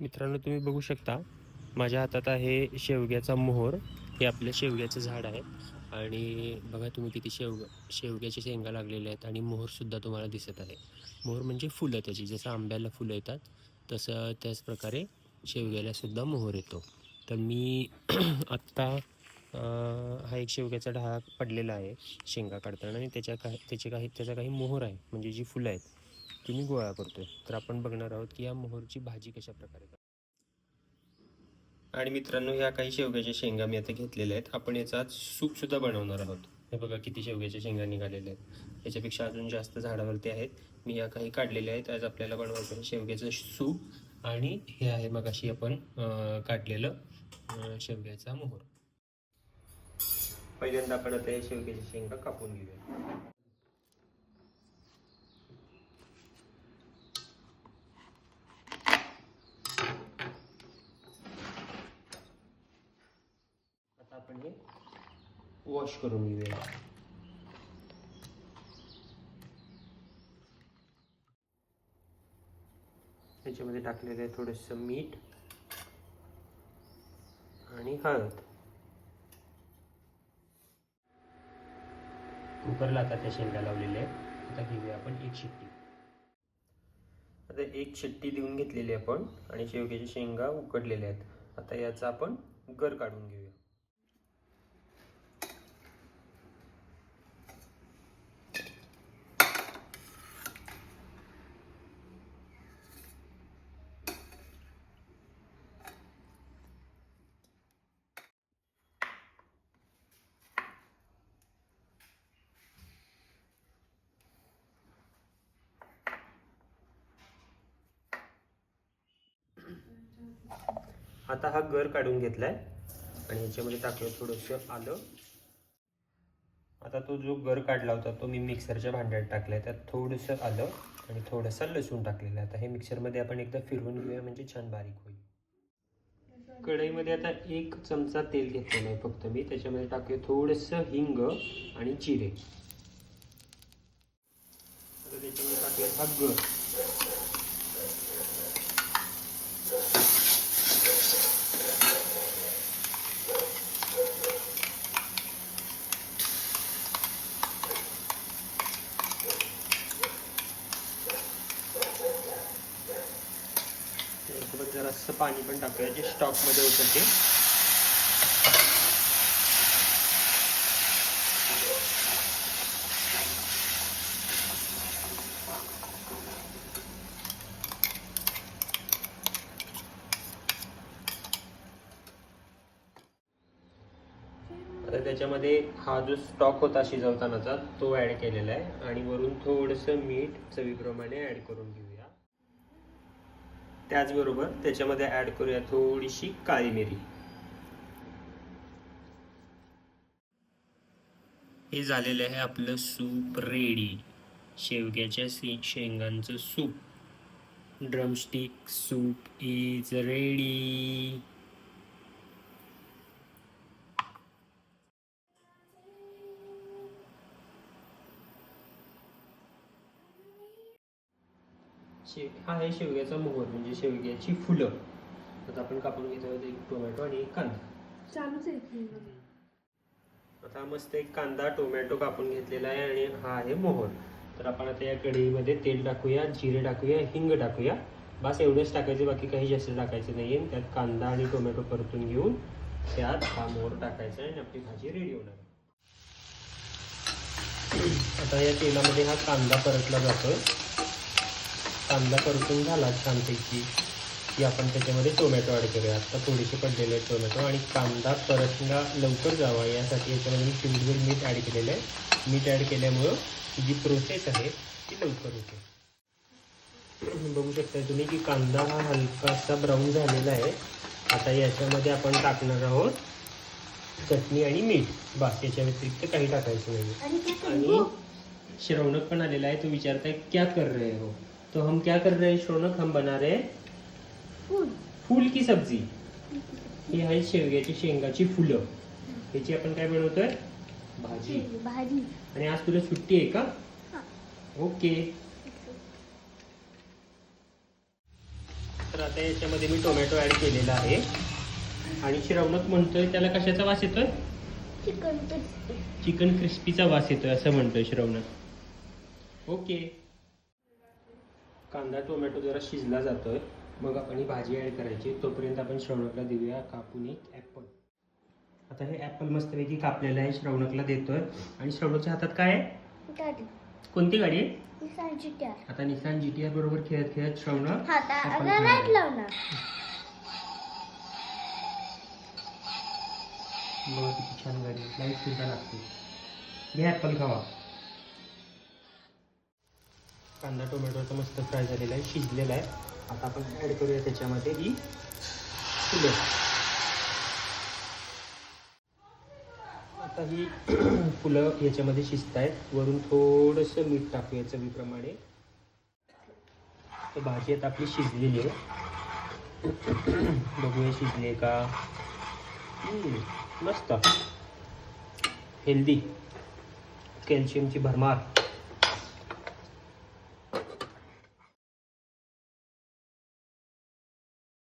मित्रांनो, तुम्ही बघू शकता माझ्या हातात आहे शेवग्याचा मोहोर. हे आपलं शेवग्याचं झाड आहे आणि बघा तुम्ही किती शेवग्याच्या शेंगा लागलेल्या आहेत आणि मोहोरसुद्धा तुम्हाला दिसत आहे. मोहोर म्हणजे फुलं त्याची, जसं आंब्याला फुलं येतात तसं त्याच प्रकारे शेवग्यालासुद्धा मोहोर येतो. तर मी आत्ता हा एक शेवग्याचा ढाळ पडलेला आहे शेंगा काढताना आणि त्याचा काही मोहोर आहे, म्हणजे जी फुलं आहेत ती मी गोळा करतोय. तर आपण बघणार आहोत की या मोहोरची भाजी कशा प्रकारे आणि मित्रांनो, ह्या काही शेवग्याच्या शेंगा मी आता घेतलेल्या आहेत. आपण याचा आज सूपसुद्धा बनवणार आहोत. हे बघा किती शेवग्याच्या शेंगा निघालेल्या आहेत. याच्यापेक्षा अजून जास्त झाडावरती आहेत. मी या काही काढलेल्या आहेत. आज आपल्याला बनवायचं आहे शेवग्याचं सूप आणि हे आहे मगाशी आपण काढलेलं शेवग्याचा मोहोर. पहिल्यांदा आपण आता या शेवग्याच्या शेंगा कापून घेऊया. आता आपण हे वॉश करून घेऊया. त्याच्यामध्ये टाकलेलं आहे थोडंसं मीठ आणि हळद. कुकरला आता त्या शेंगा लावलेल्या आहेत. आता घेऊया आपण एक शिट्टी. आता एक शिट्टी देऊन घेतलेली आपण आणि शेवग्याच्या शेंगा उकडलेल्या आहेत. आता याचा आपण गर काढून घेऊया. आता हा गर काढून घेतलाय आणि याच्यामध्ये टाकलं थोडंसं आलं. आता तो जो गर काढला होता तो मी मिक्सरच्या भांड्यात टाकलाय. त्यात थोडंसं आलं आणि थोडंसं लसूण टाकलेलं आहे. आता हे मिक्सरमध्ये आपण एकदा फिरवून घेऊया, म्हणजे छान बारीक होईल. कढईमध्ये आता 1 चमचा तेल घेतलेलं आहे फक्त मी. त्याच्यामध्ये टाकूया थोडंसं हिंग आणि जिरे. आता त्याच्यामध्ये टाकूया हा गर. त्याच्यासोबत जरासं पाणी पण टाकूया, जे स्टॉकमध्ये होतं ते. आता त्याच्यामध्ये हा जो स्टॉक होता शिजवतानाचा तो ॲड केलेला आहे आणि वरून थोडंसं मीठ चवीप्रमाणे ॲड करून घेऊया. त्याचबरोबर त्याच्यामध्ये ॲड करूया थोडीशी काळी मिरी. हे झालेलं आहे आपलं सूप रेडी. शेवग्याच्या शेंगांचं soup. Drumstick soup is ready. हा आहे शेवग्याचा मोहोर, म्हणजे शेवग्याची फुलं. आता आपण कापून घेत आहोत एक टोमॅटो आणि एक कांदा. चालूच आहे. आता मस्त एक कांदा टोमॅटो कापून घेतलेला आहे आणि हा आहे मोहोर. तर आपण आता या कढईमध्ये तेल टाकूया, जिरे टाकूया, हिंग टाकूया. बस एवढंच टाकायचं, बाकी काही जास्त टाकायचं नाही आहे. त्यात कांदा आणि टोमॅटो परतून घेऊन त्यात हा मोहोर टाकायचा आणि आपली भाजी रेडी होणार. आता या तेलामध्ये हा कांदा परतला जातोय. कांदा परतून झाला छानपैकी की आपण त्याच्यामध्ये टोमॅटो ॲड करूया. आता थोडेसे पडलेले टोमॅटो आणि कांदा परतला लवकर जावा यासाठी याच्यामध्ये मी चिमूटभर मीठ ॲड केलेलं आहे. मीठ ॲड केल्यामुळं जी प्रोसेस आहे ती लवकर होते. बघू शकता तुम्ही की कांदा हा हलकासा ब्राऊन झालेला आहे. आता याच्यामध्ये आपण टाकणार आहोत चटणी आणि मीठ. बस, याच्या व्यतिरिक्त काही टाकायचं नाही. आणि श्रवणक पण आलेला आहे. तो विचारता है क्या कर रहे हो. तो हम क्या कर रहे हैं श्रवणक, हम बना रहे फूल की सब्जी. ही आहे शेवग्याची शेंगाची फुलं. ह्याची आपण काय बनवतोय, भाजी. आणि आज तुला सुट्टी आहे का? ओके. तर आता याच्यामध्ये मी टोमॅटो ॲड केलेला आहे आणि श्रवणक म्हणतोय त्याला कशाचा वास येतोय? चिकन क्रिस्पीचा वास येतोय असं म्हणतोय श्रवणक. ओके. कांदा टोमॅटो जरा शिजला जातोय, मग आपण ही भाजी ॲड करायची. तोपर्यंत आपण श्रवणकला देऊया कापून एक ॲपल. आता हे ॲपल मस्तपैकी कापलेलं आहे, श्रवणकला देतोय. आणि श्रवणकच्या हातात काय आहे? गाडी. कोणती गाडी आहे? Nissan GTR. आता निसान GTR बरोबर खेळत खेळत श्रवणक हाताला लाईट लावणार. बघा किती छान गाडी, लाईट सुद्धा लागते. हे ॲपल खावा. कांदा टोमॅटो तर मस्त फ्राय झालेला आहे, शिजलेला आहे. आता आपण ॲड करूया त्याच्यामध्ये ही फुलं. आता ही फुलं याच्यामध्ये शिजत आहेत. वरून थोडंसं मीठ टाकूया चवीप्रमाणे. तर भाजी आता आपली शिजलेली आहे. बघूया शिजली का. मस्त हेल्दी, कॅल्शियमची भरमार.